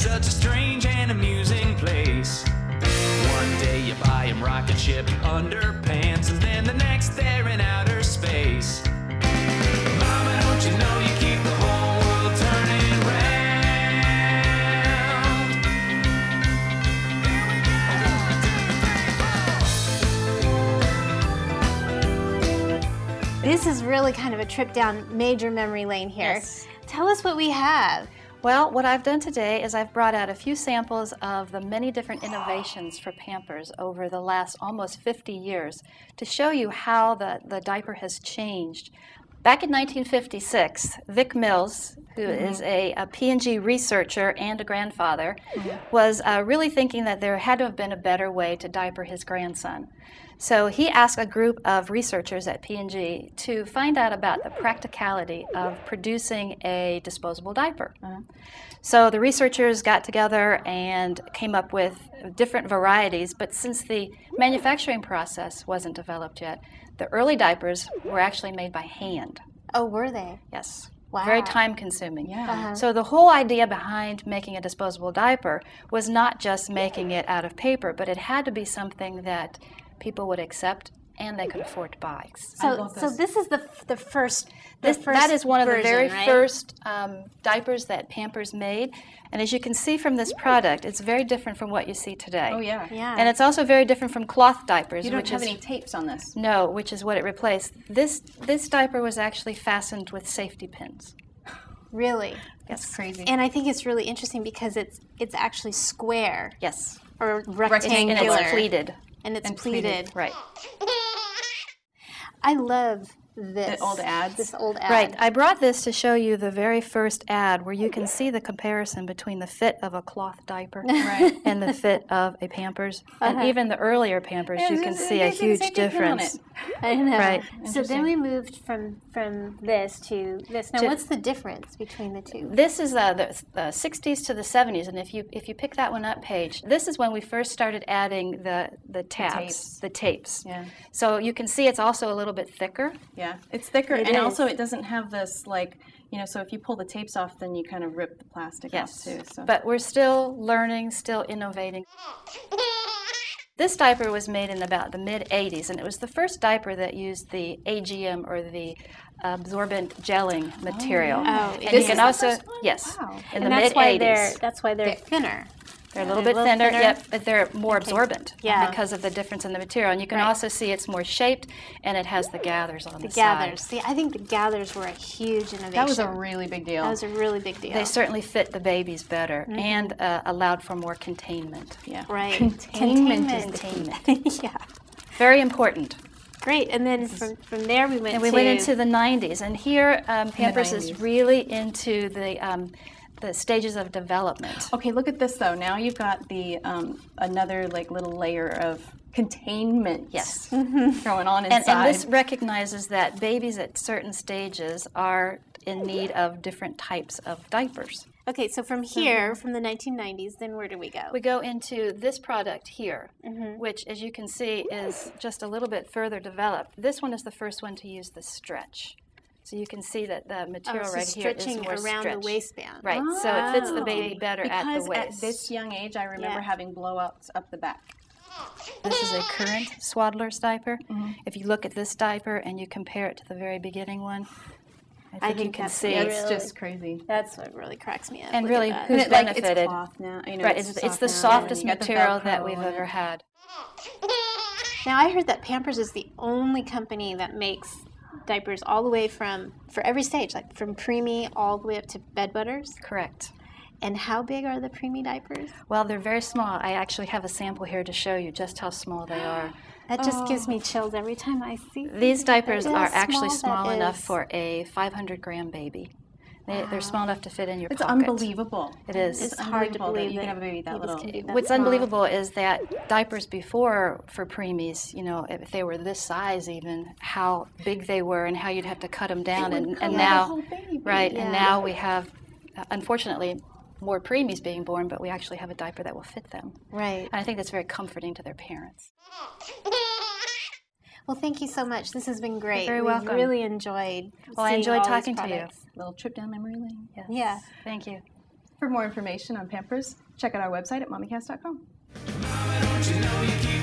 such a strange and amusing place. One day you buy 'em rocket ship underpants, and then the next they're in outer space. Mama, don't you know you keep the whole world turning round? This is really kind of a trip down major memory lane here. Yes. Tell us what we have. Well, what I've done today is I've brought out a few samples of the many different innovations for Pampers over the last almost 50 years to show you how the diaper has changed. Back in 1956, Vic Mills, who is a P&G researcher and a grandfather, was really thinking that there had to have been a better way to diaper his grandson. So he asked a group of researchers at P&G to find out about the practicality of producing a disposable diaper. So the researchers got together and came up with different varieties, but since the manufacturing process wasn't developed yet, the early diapers were actually made by hand. Oh, were they? Yes. Wow. Very time consuming. Yeah. So the whole idea behind making a disposable diaper was not just making it out of paper, but it had to be something that people would accept and they could afford to buy. So this is the first. That is one of the very right? first diapers that Pampers made, and as you can see from this product, it's very different from what you see today. Oh yeah. Yeah. And it's also very different from cloth diapers. You don't which have is, any tapes on this. No, which is what it replaced. This diaper was actually fastened with safety pins. Really? That's crazy. And I think it's really interesting because it's actually square Yes. or And rectangular. it's pleated. And it's And pleated. Right. I love this. The old ads. This old ad. Right. I brought this to show you the very first ad where you can see the comparison between the fit of a cloth diaper Right. and the fit of a Pampers. And even the earlier Pampers, you can see a huge difference. I know. Right. So then we moved from this to this. Now, To- what's the difference between the two? This is the 60s to the 70s, and if you pick that one up, Paige, this is when we first started adding the tabs, the tapes. Yeah. So you can see it's also a little bit thicker. Yeah, it's thicker, It and is. also it doesn't have this so if you pull the tapes off, then you kind of rip the plastic Yes. off too. So. But we're still learning, still innovating. This diaper was made in about the mid-'80s, and it was the first diaper that used the AGM, or the absorbent gelling material. Oh, and this you is can the also, first one? yes, Wow. in And the that's why mid-'80s. they're thinner. They're a little They're bit a little thinner, thinner. yep, but they're more absorbent Yeah. because of the difference in the material. And you can Right. also see it's more shaped, and it has the gathers on the, Gathers. side. See, I think the gathers were a huge innovation. that was a really big deal. That was a really big deal. They certainly fit the babies better and allowed for more containment. yeah. Right. Containment. Containment. Yeah. Very important. Great. And then from there we went And we went into the 90s, and here Pampers is 90s. really into the stages of development. Okay, look at this though. Now you've got the another little layer of containment. Yes. Going on inside. And this recognizes that babies at certain stages are in need of different types of diapers. Okay, so from here, from the 1990s, then where do we go? We go into this product here, which, as you can see, is just a little bit further developed. This one is the first one to use the stretch. So you can see that the material so right here is stretching more around stretch. the waistband. Right, so it fits the baby better because at the waist. at this young age, I remember Yeah. having blowouts up the back. This is a current swaddler's diaper. If you look at this diaper and you compare it to the very beginning one, I think you can that's see. really- It's just crazy. That's what really cracks me up. And Look really, at that. who's It's benefited? cloth now. Right, it's the soft now, softest and you got the material that Velcro we've on it. ever had. Now, I heard that Pampers is the only company that makes diapers all the way for every stage, like from preemie all the way up to bedwetters. Correct. And how big are the preemie diapers? Well, they're very small. I actually have a sample here to show you just how small they are. That just gives me chills every time I see them. These diapers How are actually small small that enough is. for a 500-gram baby. They're small enough to fit in your It's pocket. unbelievable. It is. It's hard to unbelievable that believe you can that have a baby that babies little. can be that What's small. unbelievable is that diapers before for preemies, if they were this size even, how big they were and how you'd have to cut them down. And cover the now, whole baby. right, Yeah. and now we have, unfortunately, more preemies being born, but we actually have a diaper that will fit them. Right. And I think that's very comforting to their parents. Well, thank you so much. This has been great. You're very We've welcome. really enjoyed Well, I seeing enjoyed all these talking to you. products. Little trip down memory lane. Yes. Yeah. Thank you. For more information on Pampers, check out our website at mommycast.com. Mama, don't you know you keep